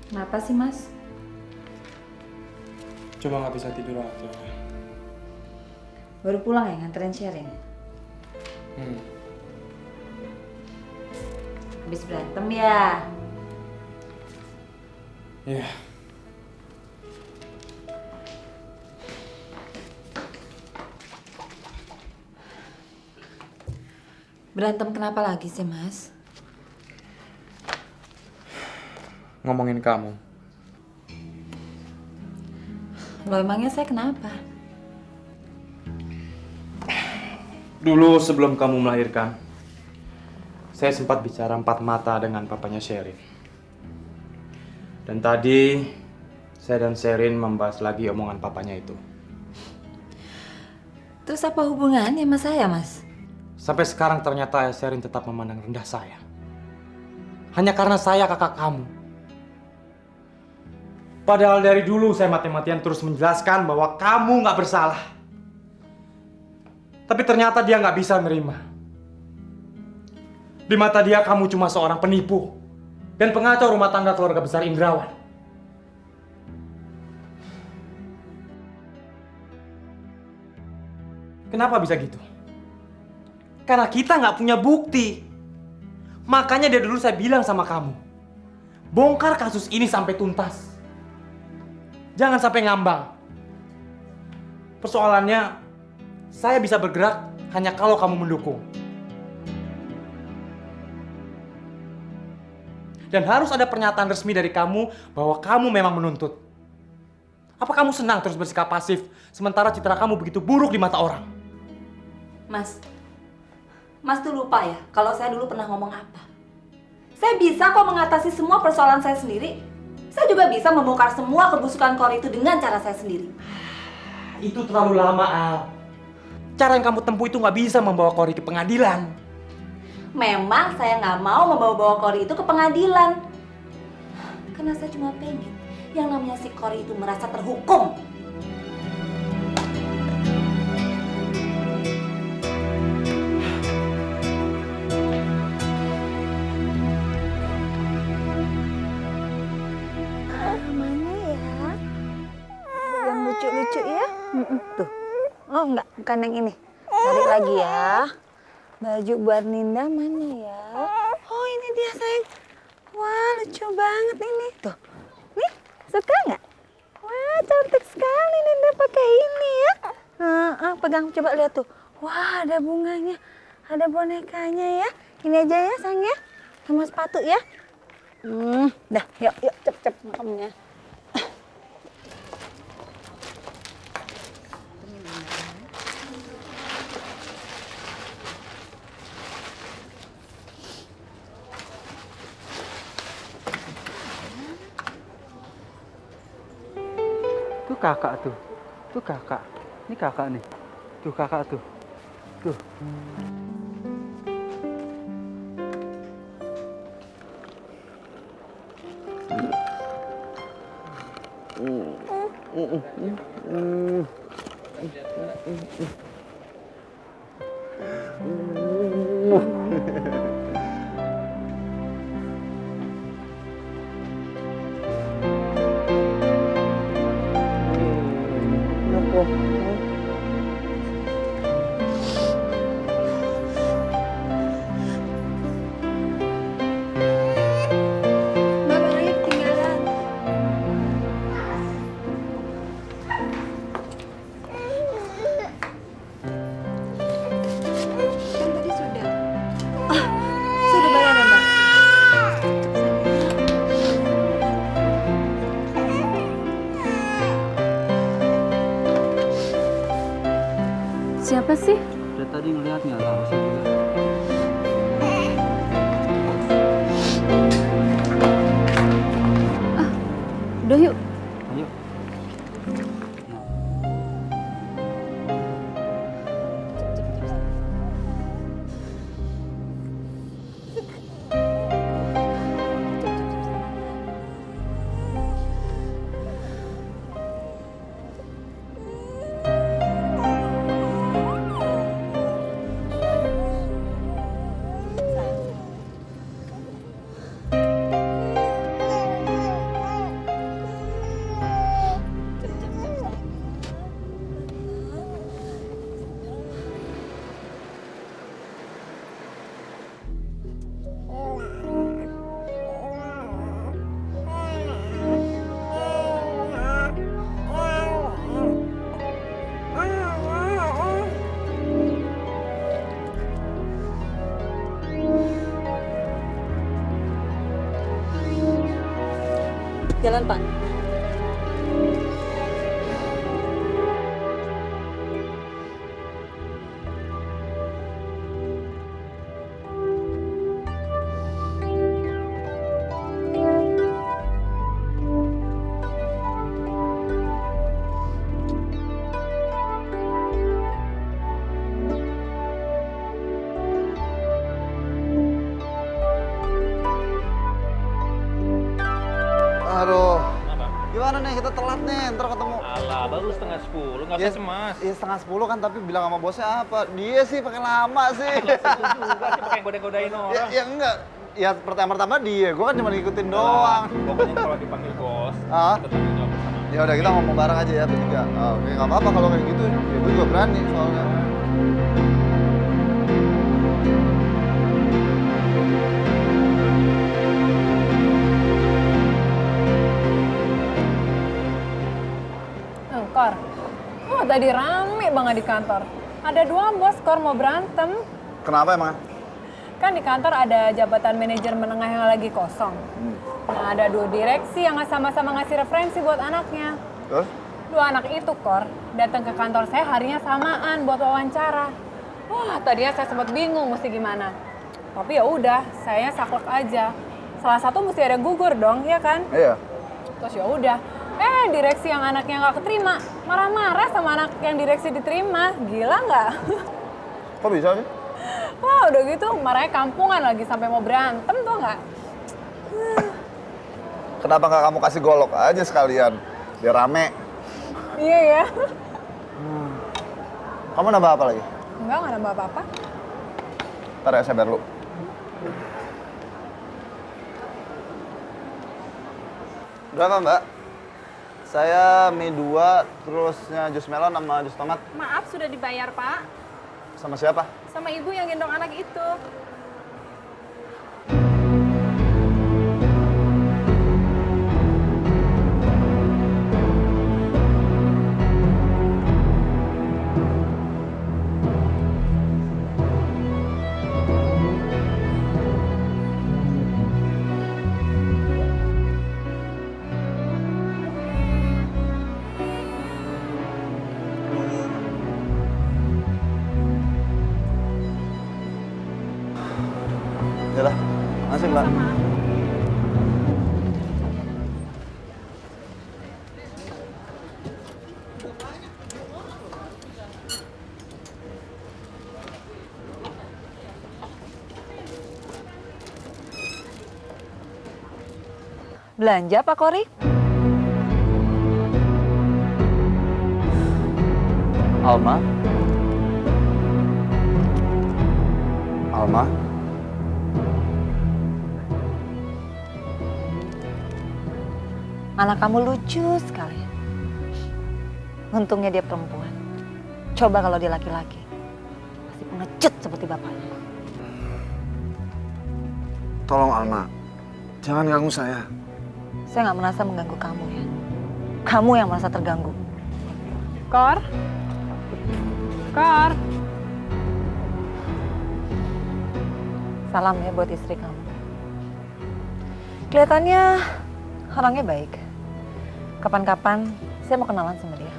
Kenapa sih, Mas? Coba nggak bisa tidur aja. Baru pulang ya nganterin Sherin? Hmm. Habis berantem ya? Iya. Berantem kenapa lagi sih, Mas? Ngomongin kamu. Loh, emangnya saya kenapa? Dulu sebelum kamu melahirkan, saya sempat bicara empat mata dengan papanya Sherin. Dan tadi, saya dan Sherin membahas lagi omongan papanya itu. Terus apa hubungannya sama saya, Mas? Sampai sekarang ternyata Sherin tetap memandang rendah saya. Hanya karena saya kakak kamu. Padahal dari dulu saya mati-matian terus menjelaskan bahwa kamu nggak bersalah. Tapi ternyata dia nggak bisa menerima. Di mata dia kamu cuma seorang penipu dan pengacau rumah tangga keluarga besar Indrawan. Kenapa bisa gitu? Karena kita nggak punya bukti. Makanya dari dulu saya bilang sama kamu, bongkar kasus ini sampai tuntas. Jangan sampai ngambang. Persoalannya, saya bisa bergerak hanya kalau kamu mendukung. Dan harus ada pernyataan resmi dari kamu bahwa kamu memang menuntut. Apa kamu senang terus bersikap pasif, sementara citra kamu begitu buruk di mata orang? Mas tuh lupa ya kalau saya dulu pernah ngomong apa. Saya bisa kok mengatasi semua persoalan saya sendiri. Saya juga bisa membongkar semua kebusukan Kori itu dengan cara saya sendiri. Itu terlalu lama, Al. Cara yang kamu tempuh itu nggak bisa membawa Kori ke pengadilan. Memang saya nggak mau membawa-bawa Kori itu ke pengadilan. Karena saya cuma pengen yang namanya si Kori itu merasa terhukum. Mana ya? Yang lucu-lucu ya? Tuh. Oh enggak, bukan yang ini. Cari lagi ya. Baju buat Ninda mana ya? Oh ini dia sayang. Wah lucu banget ini. Tuh. Nih, suka nggak? Wah cantik sekali Ninda pakai ini ya. Pegang coba lihat tuh. Wah ada bunganya. Ada bonekanya ya. Ini aja ya sayang ya. Sama sepatu ya. Dah, yuk cep-cep makamnya. Tuh kakak tuh. Tuh kakak. Ini kakak nih. Tuh kakak tuh. Tuh. Mbak Bayu ketinggalan. Kan tadi sudah. Sudah bayar ya Mbak? Siapa sih? Dari tadi ngeliat nggak tahu sih juga. Udah yuk. Ayo. Jalan, Pak. Aduh, gimana nih kita telat nih, ntar ketemu. Alah, baru setengah 10, nggak usah cemas. Iya setengah 10 kan, tapi bilang sama bosnya apa? Dia sih pakai lama sih. Itu juga sih pakai goda-godain ya, orang. ya enggak, ya pertama-tama dia, gue kan cuma ngikutin doang. Pokoknya kalau dipanggil bos, Ah? kita tanggung jawab bersama. Ya udah kita ngomong bareng aja ya bertiga. Oke, nggak apa-apa kalau kayak gitu. Ya gue juga berani soalnya. Kor, oh tadi rame banget di kantor. Ada 2 bos, Kor, mau berantem. Kenapa emang? Kan di kantor ada jabatan manajer menengah yang lagi kosong. Nah, ada 2 direksi yang sama-sama ngasih referensi buat anaknya. Terus? 2 anak itu, Kor, datang ke kantor saya harinya samaan buat wawancara. Wah, tadinya saya sempat bingung mesti gimana. Tapi ya udah, saya saklek aja. Salah satu mesti ada gugur dong, ya kan? Iya. Terus ya udah, direksi yang anaknya nggak keterima, marah-marah sama anak yang direksi diterima. Gila nggak? Kok bisa sih? Wah, udah gitu marahnya kampungan lagi sampai mau berantem tuh nggak? Kenapa nggak kamu kasih golok aja sekalian? Biar rame. Iya ya. Kamu nambah apa lagi? Nggak nambah apa-apa. Ntar ya, saya bayar dulu. Berapa, Mbak? Saya mie 2, terusnya jus melon sama jus tomat. Maaf, sudah dibayar, Pak. Sama siapa? Sama ibu yang gendong anak itu. Yalah, makasih Mbak. Belanja, Pak Kori? Alma? Alma? Anak kamu lucu sekali. Untungnya dia perempuan. Coba kalau dia laki-laki. Pasti pengecut seperti bapaknya. Tolong Alma, jangan ganggu saya. Saya nggak merasa mengganggu kamu ya. Kamu yang merasa terganggu. Kor? Kor? Salam ya buat istri kamu. Kelihatannya orangnya baik. Kapan-kapan saya mau kenalan sama dia.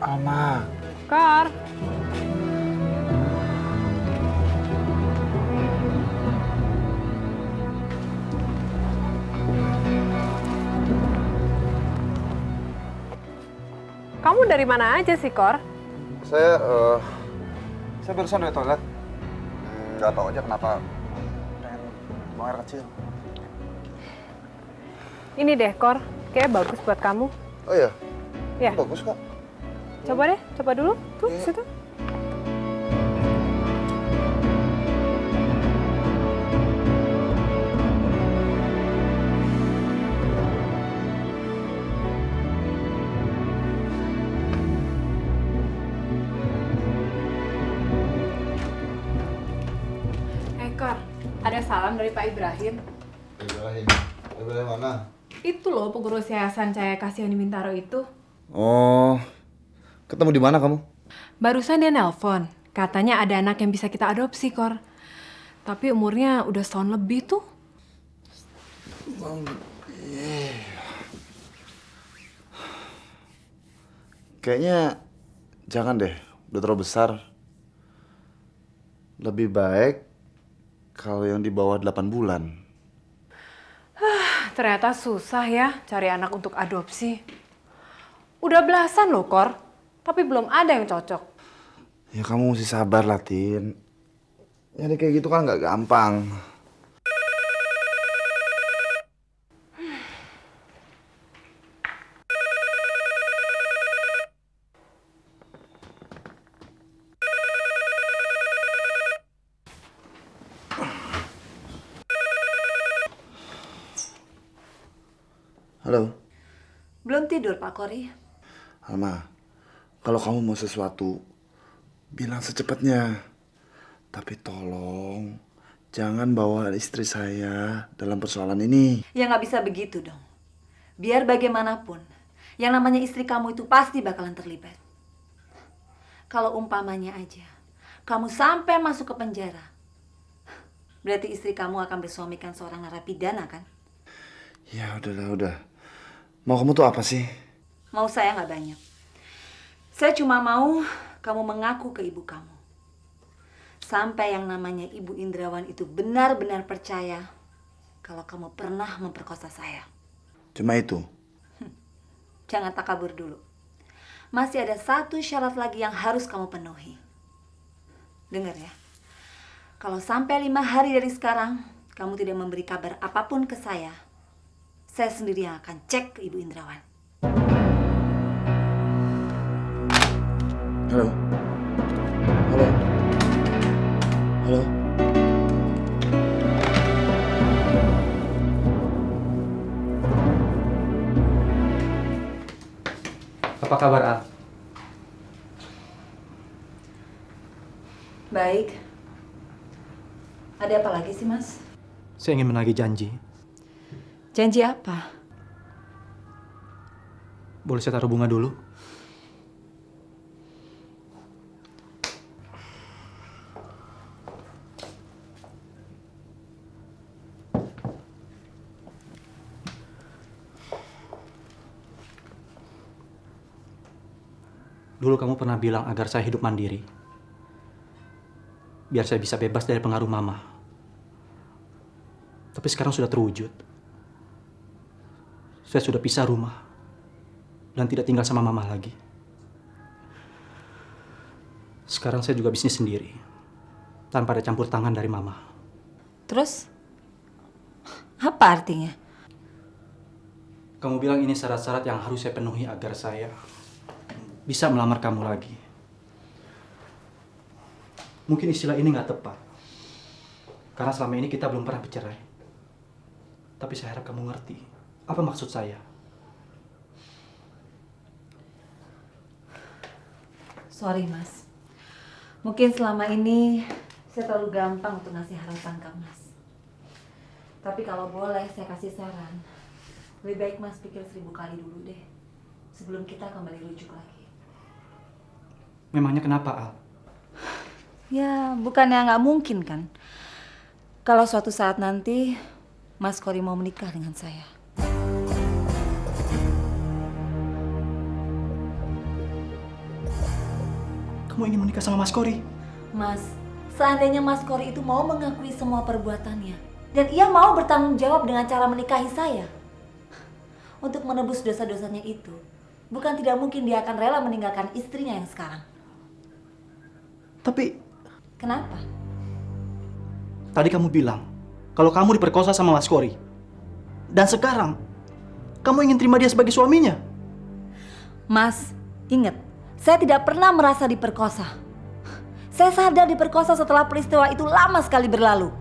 Alma. Kor? Kamu dari mana aja sih, Kor? Saya barusan dari toilet. Nggak tahu aja kenapa pengen buang air kecil. Ini deh, Kor. Kayaknya bagus buat kamu. Oh iya? Ya. Bagus kok. Coba deh, coba dulu. Tuh, Iya. situ. Kor, ada salam dari Pak Ibrahim. Ibrahim. Ibrahim mana? Itu loh pengurus Yayasan Cahaya Kasihani Bintaro itu. Oh, ketemu di mana kamu? Barusan dia nelpon, katanya ada anak yang bisa kita adopsi, Kor. Tapi umurnya udah setahun lebih tuh. Kayaknya jangan deh, udah terlalu besar. Lebih baik kalau yang di bawah 8 bulan. Ternyata susah ya cari anak untuk adopsi. Udah belasan loh, Kor. Tapi belum ada yang cocok. Ya kamu mesti sabar lah, Tin. Nyari kayak gitu kan nggak gampang. Halo, Belum tidur, Pak Kori? Alma. Kalau kamu mau sesuatu, bilang secepatnya. Tapi tolong, jangan bawa istri saya dalam persoalan ini. Ya nggak bisa begitu dong. Biar bagaimanapun, yang namanya istri kamu itu pasti bakalan terlibat. Kalau umpamanya aja, kamu sampai masuk ke penjara, berarti istri kamu akan bersuamikan seorang narapidana kan? Ya udahlah, udah. Mau kamu tuh apa sih? Mau saya nggak banyak. Saya cuma mau kamu mengaku ke ibu kamu. Sampai yang namanya Ibu Indrawan itu benar-benar percaya kalau kamu pernah memperkosa saya. Cuma itu? Jangan takabur dulu. Masih ada satu syarat lagi yang harus kamu penuhi. Dengar ya. Kalau sampai 5 hari dari sekarang, kamu tidak memberi kabar apapun ke saya sendiri yang akan cek ke Ibu Indrawan. Halo? Halo? Halo? Apa kabar, Al? Baik. Ada apa lagi sih, Mas? Saya ingin menagih janji. Janji apa? Boleh saya taruh bunga dulu? Dulu kamu pernah bilang agar saya hidup mandiri. Biar saya bisa bebas dari pengaruh mama. Tapi sekarang sudah terwujud. Saya sudah pisah rumah. Dan tidak tinggal sama mama lagi. Sekarang saya juga bisnis sendiri. Tanpa ada campur tangan dari mama. Terus? Apa artinya? Kamu bilang ini syarat-syarat yang harus saya penuhi agar saya bisa melamar kamu lagi. Mungkin istilah ini nggak tepat. Karena selama ini kita belum pernah bercerai. Tapi saya harap kamu ngerti apa maksud saya. Sorry, Mas. Mungkin selama ini saya terlalu gampang untuk ngasih harapan ke Mas. Tapi kalau boleh saya kasih saran. Lebih baik Mas pikir 1000 kali dulu deh. Sebelum kita kembali rujuk lagi. Memangnya kenapa, Al? Ya, bukannya nggak mungkin kan. Kalau suatu saat nanti Mas Kori mau menikah dengan saya. Kamu ingin menikah sama Mas Kori? Mas, seandainya Mas Kori itu mau mengakui semua perbuatannya dan ia mau bertanggung jawab dengan cara menikahi saya untuk menebus dosa-dosanya itu, bukan tidak mungkin dia akan rela meninggalkan istrinya yang sekarang. Tapi Kenapa? tadi kamu bilang kalau kamu diperkosa sama Mas Kori. Dan sekarang kamu ingin terima dia sebagai suaminya. Mas, ingat, saya tidak pernah merasa diperkosa. Saya sadar diperkosa setelah peristiwa itu lama sekali berlalu.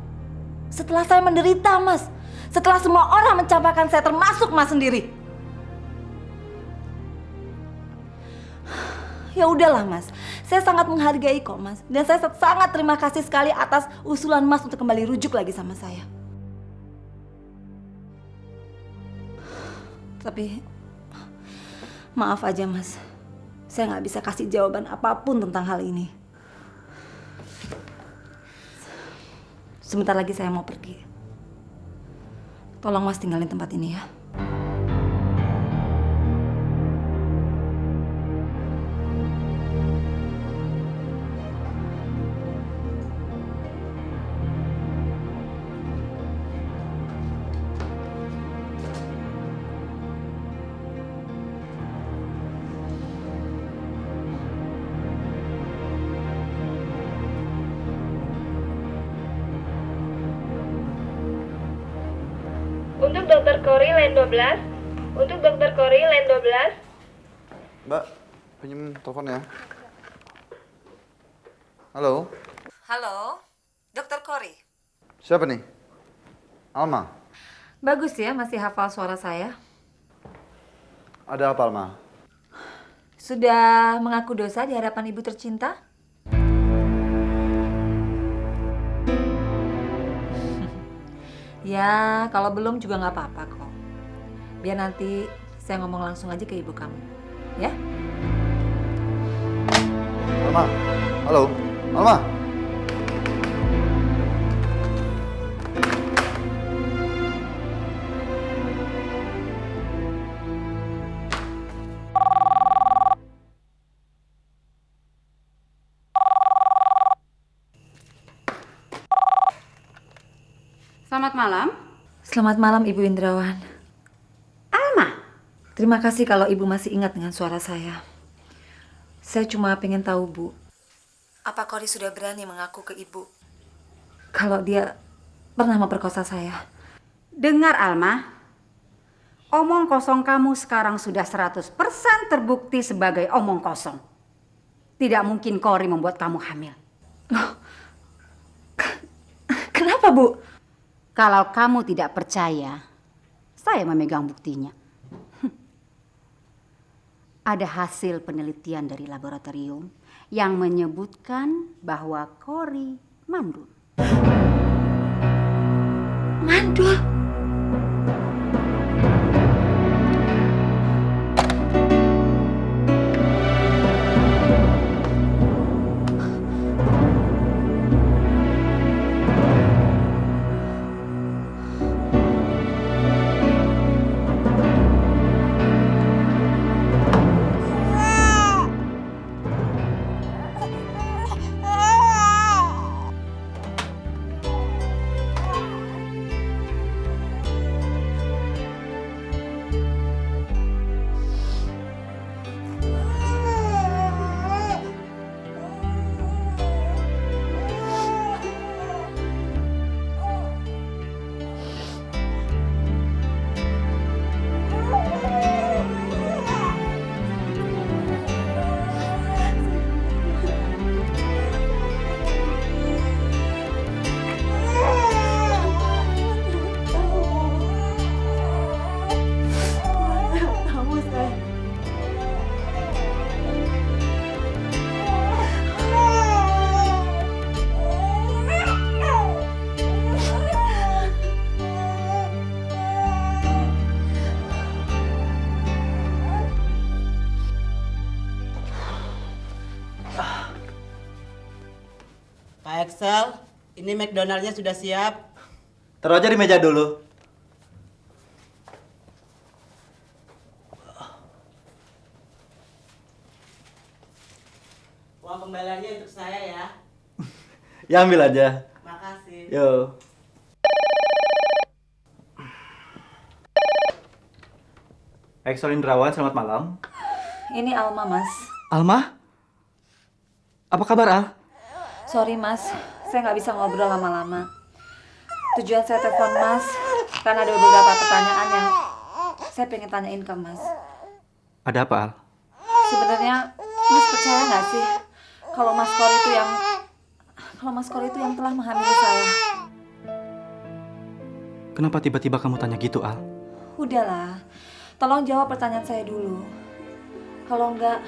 Setelah saya menderita, Mas. Setelah semua orang mencapakan saya, termasuk Mas sendiri. Ya udahlah, Mas. Saya sangat menghargai kok, Mas. Dan saya sangat terima kasih sekali atas usulan Mas untuk kembali rujuk lagi sama saya. Tapi maaf aja, Mas. Saya nggak bisa kasih jawaban apapun tentang hal ini. Sebentar lagi saya mau pergi. Tolong Mas tinggalin tempat ini ya. Untuk Dokter Kori line 12. Untuk Dokter Kori line 12. Mbak, pinjem teleponnya. Halo, Halo, Dokter Kori. siapa nih? Alma. Bagus ya masih hafal suara saya. Ada apa, Alma? Sudah mengaku dosa di hadapan ibu tercinta? Ya, kalau belum juga nggak apa-apa kok. Biar nanti saya ngomong langsung aja ke ibu kamu. Ya? Alma, halo, Alma. Selamat malam. Selamat malam Ibu Indrawan. Alma. Terima kasih kalau Ibu masih ingat dengan suara saya. Saya cuma pengen tahu, Bu. Apa Kori sudah berani mengaku ke Ibu kalau dia pernah memperkosa saya? Dengar Alma. Omong kosong kamu sekarang sudah 100% terbukti sebagai omong kosong. Tidak mungkin Kori membuat kamu hamil. Kenapa, Bu? Kalau kamu tidak percaya, saya memegang buktinya. Ada hasil penelitian dari laboratorium yang menyebutkan bahwa Kori mandul. Mandul? Pak Excel, ini McDonald-nya sudah siap. Taruh aja di meja dulu. Uang kembaliannya untuk saya ya. Ya ambil aja. Makasih. Yo. Excel Indrawan, selamat malam. Ini Alma, Mas. Alma? Apa kabar, Al? Sorry, Mas. Saya nggak bisa ngobrol lama-lama. Tujuan saya telepon Mas karena ada beberapa pertanyaan yang saya pengen tanyain ke Mas. Ada apa, Al? Sebenarnya Mas percaya nggak sih kalau Mas Kori itu yang telah menghamili saya? Kenapa tiba-tiba kamu tanya gitu, Al? Udahlah, tolong jawab pertanyaan saya dulu. Kalau enggak,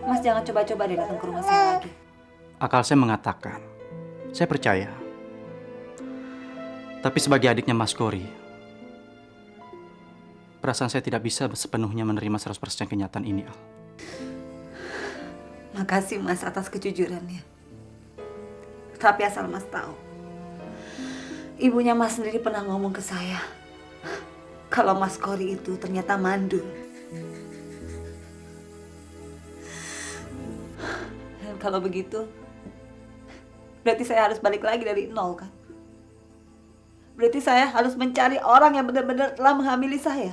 Mas jangan coba-coba deh datang ke rumah saya lagi. Akal saya mengatakan, saya percaya. Tapi sebagai adiknya Mas Kori, perasaan saya tidak bisa sepenuhnya menerima 100% kenyataan ini, Al. Makasih Mas atas kejujurannya. Tapi asal Mas tahu, ibunya Mas sendiri pernah ngomong ke saya kalau Mas Kori itu ternyata mandul. Dan kalau begitu, berarti saya harus balik lagi dari nol kan? Berarti saya harus mencari orang yang benar-benar telah menghamili saya.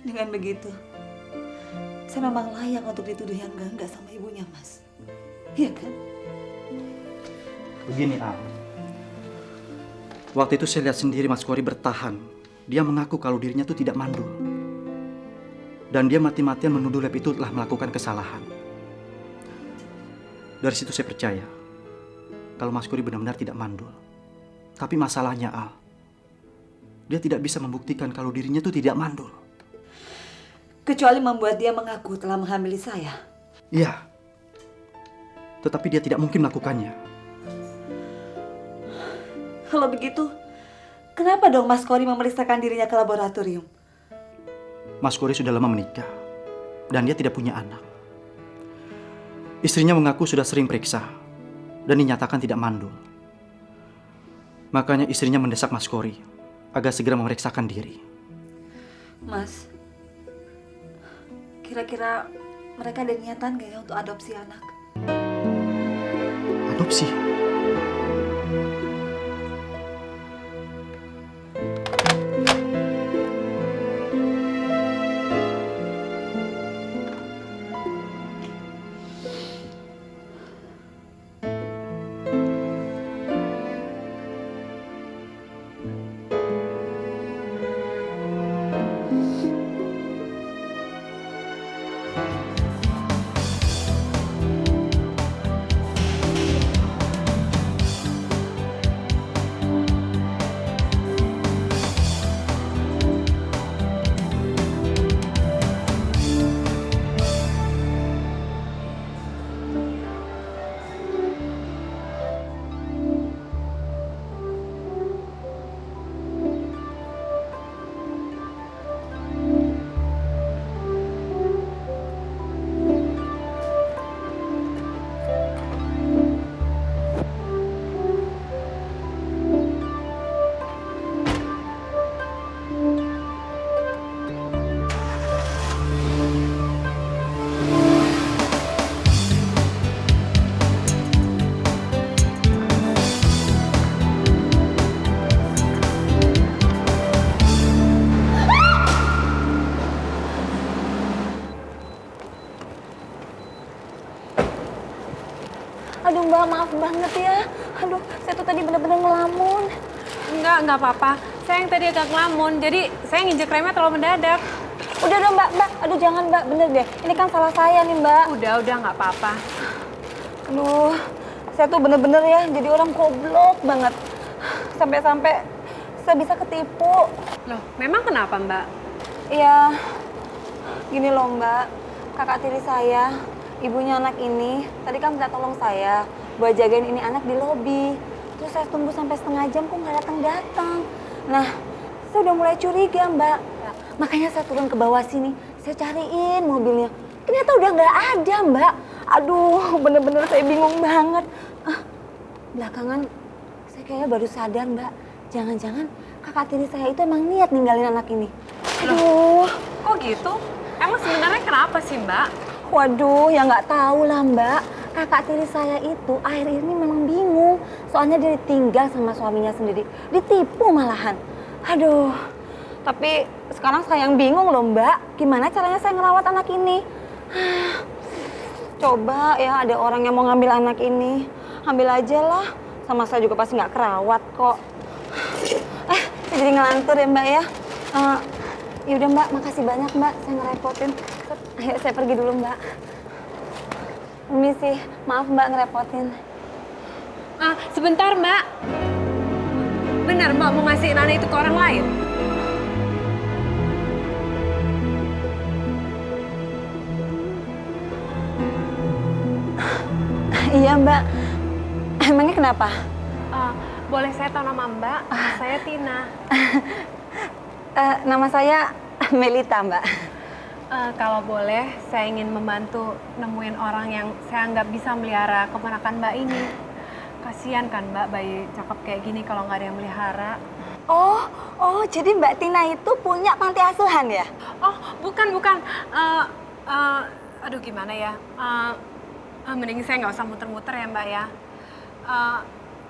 Dengan begitu, saya memang layak untuk dituduh yang enggak sama ibunya, Mas. Iya kan? Begini, Al. Waktu itu saya lihat sendiri Mas Kori bertahan. Dia mengaku kalau dirinya itu tidak mandul. Dan dia mati-matian menuduh lab itu telah melakukan kesalahan. Dari situ saya percaya kalau Mas Kori benar-benar tidak mandul. Tapi masalahnya Al, dia tidak bisa membuktikan kalau dirinya itu tidak mandul. Kecuali membuat dia mengaku telah menghamili saya. Iya. Tetapi dia tidak mungkin melakukannya. Kalau begitu, kenapa dong Mas Kori memeriksakan dirinya ke laboratorium? Mas Kori sudah lama menikah dan dia tidak punya anak. Istrinya mengaku sudah sering periksa dan dinyatakan tidak mandul. Makanya istrinya mendesak Mas Kori agar segera memeriksakan diri. Mas, kira-kira mereka ada niatan gak ya untuk adopsi anak? Adopsi? Aduh Mbak, maaf banget ya. Aduh, saya tuh tadi bener-bener ngelamun. Enggak apa-apa. Saya yang tadi agak ngelamun, jadi saya nginjek remnya terlalu mendadak. Udah dong Mbak. Aduh jangan Mbak, bener deh. Ini kan salah saya nih Mbak. Udah nggak apa-apa. Aduh, saya tuh bener-bener ya jadi orang goblok banget. Sampai-sampai saya bisa ketipu. Loh, memang kenapa Mbak? Ya, gini loh Mbak. Kakak tiri saya, ibunya anak ini, tadi kan minta tolong saya buat jagain ini anak di lobi. Terus saya tunggu sampai setengah jam kok nggak datang-datang. Nah, saya udah mulai curiga Mbak. Makanya saya turun ke bawah sini, saya cariin mobilnya. Ternyata udah nggak ada Mbak. Aduh, bener-bener saya bingung banget. Belakangan saya kayaknya baru sadar Mbak. Jangan-jangan kakak tiri saya itu emang niat ninggalin anak ini. Aduh. Kok gitu? Emang sebenarnya kenapa sih Mbak? Waduh, ya nggak tahu lah Mbak. Kakak tiri saya itu akhir ini memang bingung. Soalnya dia ditinggal sama suaminya sendiri. Ditipu malahan. Aduh, tapi sekarang saya yang bingung loh Mbak. Gimana caranya saya ngerawat anak ini? Coba ya ada orang yang mau ngambil anak ini. Ambil aja lah. Sama saya juga pasti nggak kerawat kok. Saya jadi ngelantur ya Mbak ya. Yaudah Mbak, makasih banyak Mbak. Saya ngerepotin. Ayo saya pergi dulu Mbak. Permisi, maaf Mbak ngerepotin. Sebentar Mbak. Benar Mbak mau ngasihin anak itu ke orang lain? Iya Mbak. Emangnya kenapa? Boleh saya tahu nama Mbak? Saya Tina. Nama saya Melita Mbak. Kalau boleh, saya ingin membantu nemuin orang yang saya anggap bisa melihara keponakan Mbak ini. Kasian kan Mbak, bayi cakep kayak gini kalau nggak ada yang melihara. Oh, jadi Mbak Tina itu punya panti asuhan ya? Oh, bukan. Aduh gimana ya? Mending saya nggak usah muter-muter ya Mbak ya.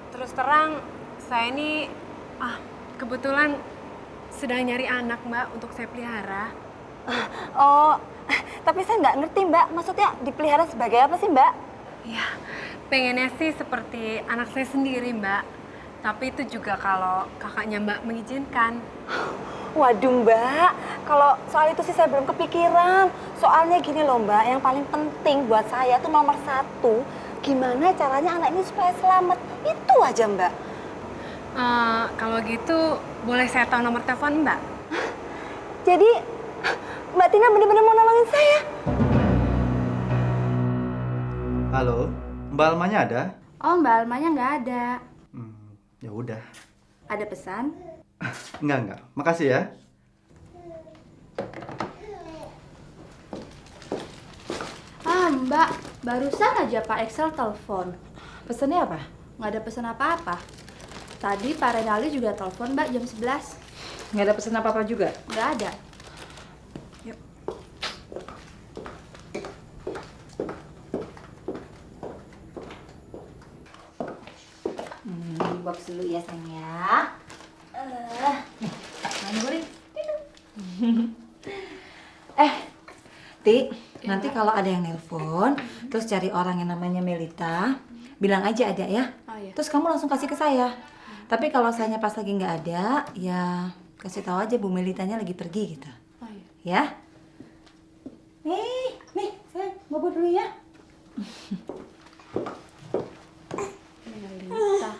Terus terang, saya ini kebetulan sedang nyari anak Mbak untuk saya pelihara. Oh, tapi saya nggak ngerti Mbak. Maksudnya dipelihara sebagai apa sih Mbak? Ya, pengennya sih seperti anak saya sendiri Mbak. Tapi itu juga kalau kakaknya Mbak mengizinkan. Waduh Mbak, kalau soal itu sih saya belum kepikiran. Soalnya gini loh Mbak, yang paling penting buat saya tuh nomor 1, gimana caranya anak ini supaya selamat. Itu aja Mbak. Kalau gitu, boleh saya tahu nomor telepon Mbak? Jadi Mbak Tina bener-bener mau nolongin saya. Halo, Mbak Almanya ada? Oh, Mbak Almanya nggak ada. Ya udah. Ada pesan? Enggak. Makasih ya. Mbak, barusan aja Pak Excel telepon. Pesannya apa? Nggak ada pesan apa-apa. Tadi Pak Renaldi juga telepon Mbak jam 11. Nggak ada pesan apa-apa juga? Nggak ada. Box dulu ya sayang ya. Mana guring? Ti, nanti kalau ada yang nelpon, terus cari orang yang namanya Melita, bilang aja ada ya. Oh, iya. Terus kamu langsung kasih ke saya. Tapi kalau sayanya pas lagi nggak ada, ya kasih tahu aja Bu Melitanya lagi pergi gitu. Oh, iya. Ya? Nih, sayang, bobo dulu ya. Melita.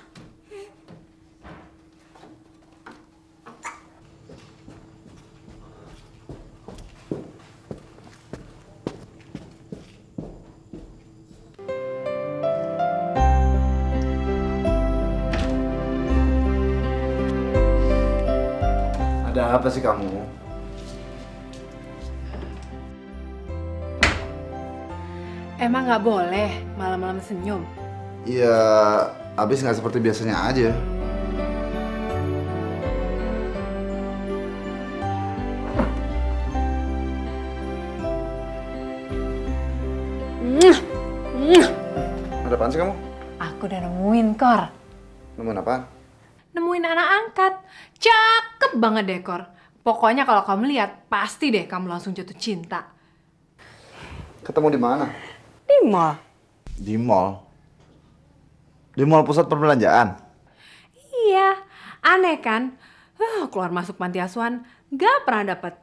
Ada apa sih kamu? Emang nggak boleh malam-malam senyum? Iya, abis nggak seperti biasanya aja. Ada apaan sih kamu? Aku udah nemuin, Kor. Nemuin apaan? Nemuin anak angkat. Cakep banget deh, Kor. Pokoknya kalau kamu lihat, pasti deh kamu langsung jatuh cinta. Ketemu di mana? Di mall. Di mall. Di mall pusat perbelanjaan. Iya, aneh kan? Keluar masuk panti asuhan, gak pernah dapet.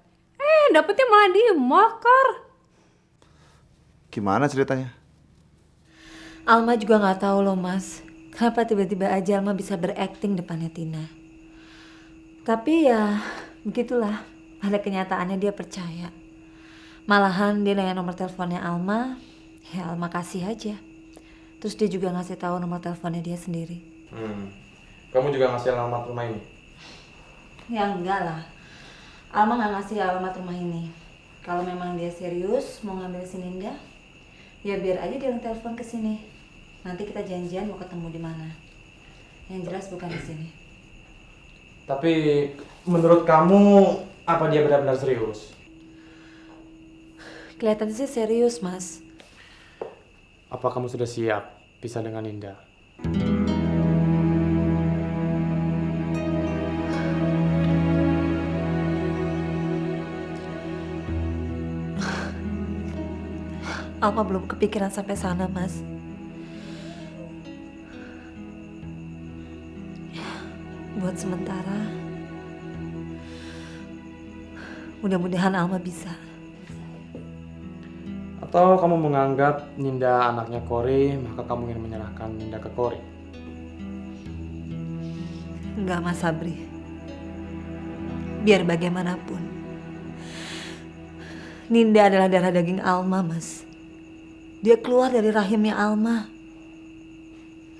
Dapetnya malah di mall, Kor. Gimana ceritanya? Alma juga nggak tahu loh Mas, kenapa tiba-tiba aja Alma bisa berakting depannya Tina. Tapi ya begitulah, pada kenyataannya dia percaya. Malahan dia nanya nomor teleponnya Alma, ya Alma kasih aja. Terus dia juga ngasih tahu nomor teleponnya dia sendiri. Kamu juga ngasih alamat rumah ini? Ya enggak lah, Alma nggak ngasih alamat rumah ini. Kalau memang dia serius mau ngambil si Ninda, ya biar aja dia telepon ke sini. Nanti kita janjian mau ketemu di mana. Yang jelas bukan di sini. Tapi menurut kamu apa dia benar-benar serius? Kelihatannya sih serius, Mas. Apa kamu sudah siap pisah dengan Ninda? Alma belum kepikiran sampai sana, Mas. Buat sementara, mudah-mudahan Alma bisa. Atau kamu menganggap Ninda anaknya Kori, maka kamu ingin menyerahkan Ninda ke Kori? Enggak, Mas Sabri. Biar bagaimanapun, Ninda adalah darah daging Alma, Mas. Dia keluar dari rahimnya Alma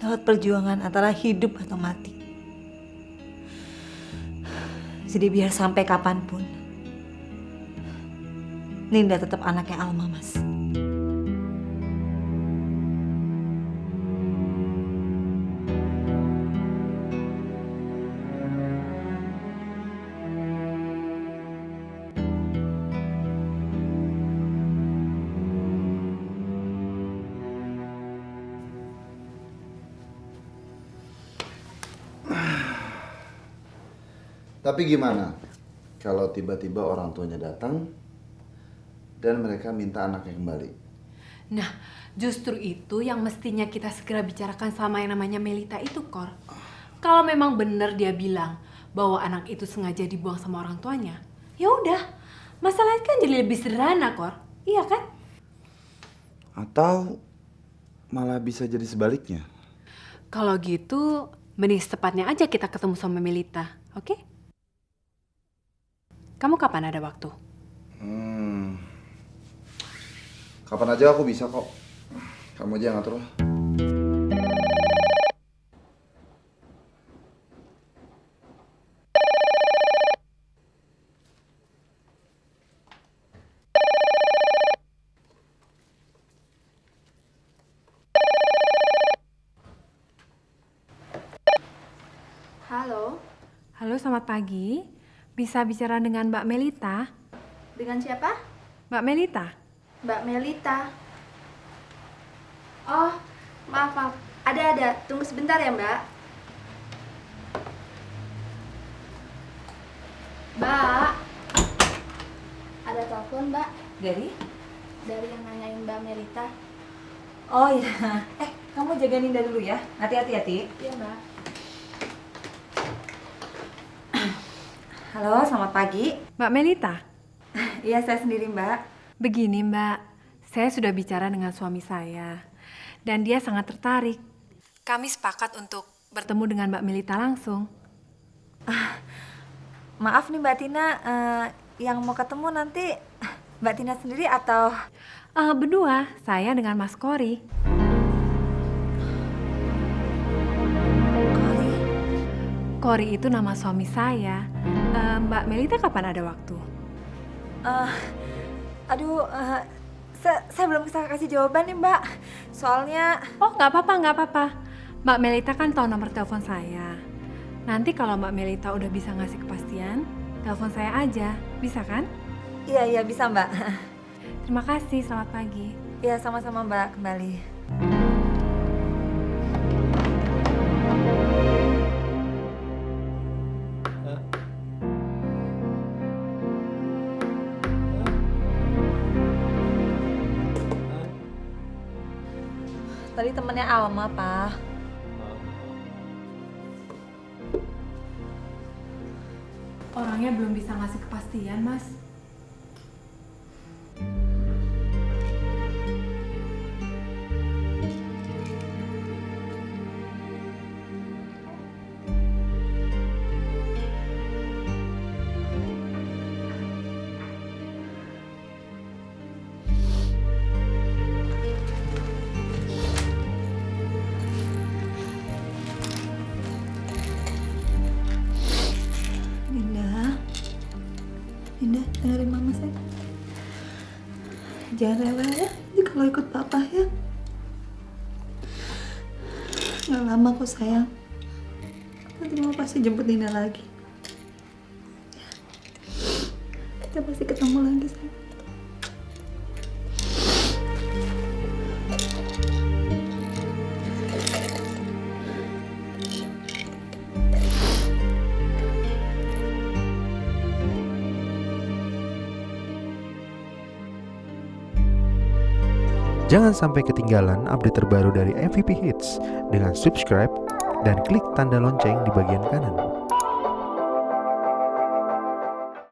lewat perjuangan antara hidup atau mati. Jadi biar sampai kapanpun, Ninda tetap anaknya Alma, Mas. Tapi gimana kalau tiba-tiba orang tuanya datang dan mereka minta anaknya kembali? Nah, justru itu yang mestinya kita segera bicarakan sama yang namanya Melita itu, Kor. Kalau memang benar dia bilang bahwa anak itu sengaja dibuang sama orang tuanya, ya udah, masalahnya kan jadi lebih sederhana, Kor. Iya kan? Atau malah bisa jadi sebaliknya. Kalau gitu, mending secepatnya aja kita ketemu sama Melita, oke? Kamu kapan ada waktu? Kapan aja aku bisa kok. Kamu aja yang ngatur lah. Halo, Halo, selamat pagi. Bisa bicara dengan Mbak Melita? dengan siapa? Mbak Melita? Mbak Melita. Oh, maaf. Ada. Tunggu sebentar ya, Mbak. Mbak. Ada telepon, Mbak. Dari? Dari yang nanyain Mbak Melita. Oh iya. Kamu jaga Ninda dulu ya. Hati-hati. Iya, Mbak. Halo, selamat pagi. Mbak Melita? Iya, saya sendiri, Mbak. Begini, Mbak. Saya sudah bicara dengan suami saya. Dan dia sangat tertarik. Kami sepakat untuk bertemu dengan Mbak Melita langsung. Maaf nih Mbak Tina, yang mau ketemu nanti Mbak Tina sendiri atau... Berdua, saya dengan Mas Kori. Kori itu nama suami saya. Mbak Melita kapan ada waktu? Saya belum bisa kasih jawaban nih Mbak. Soalnya... Oh, nggak apa-apa. Mbak Melita kan tahu nomor telepon saya. Nanti kalau Mbak Melita udah bisa ngasih kepastian, telepon saya aja. Bisa kan? Iya, bisa Mbak. Terima kasih, selamat pagi. Iya, sama-sama Mbak, kembali. Tadi temennya Alma, Pak. Orangnya belum bisa ngasih kepastian, Mas. Ninda, dengerin mama saya. Jangan rewel ya, jadi kalau ikut papa ya. Gak lama kok sayang. Nanti mama pasti jemput Ninda lagi. Kita pasti ketemu lagi sayang. Jangan sampai ketinggalan update terbaru dari MVP Hits dengan subscribe dan klik tanda lonceng di bagian kanan.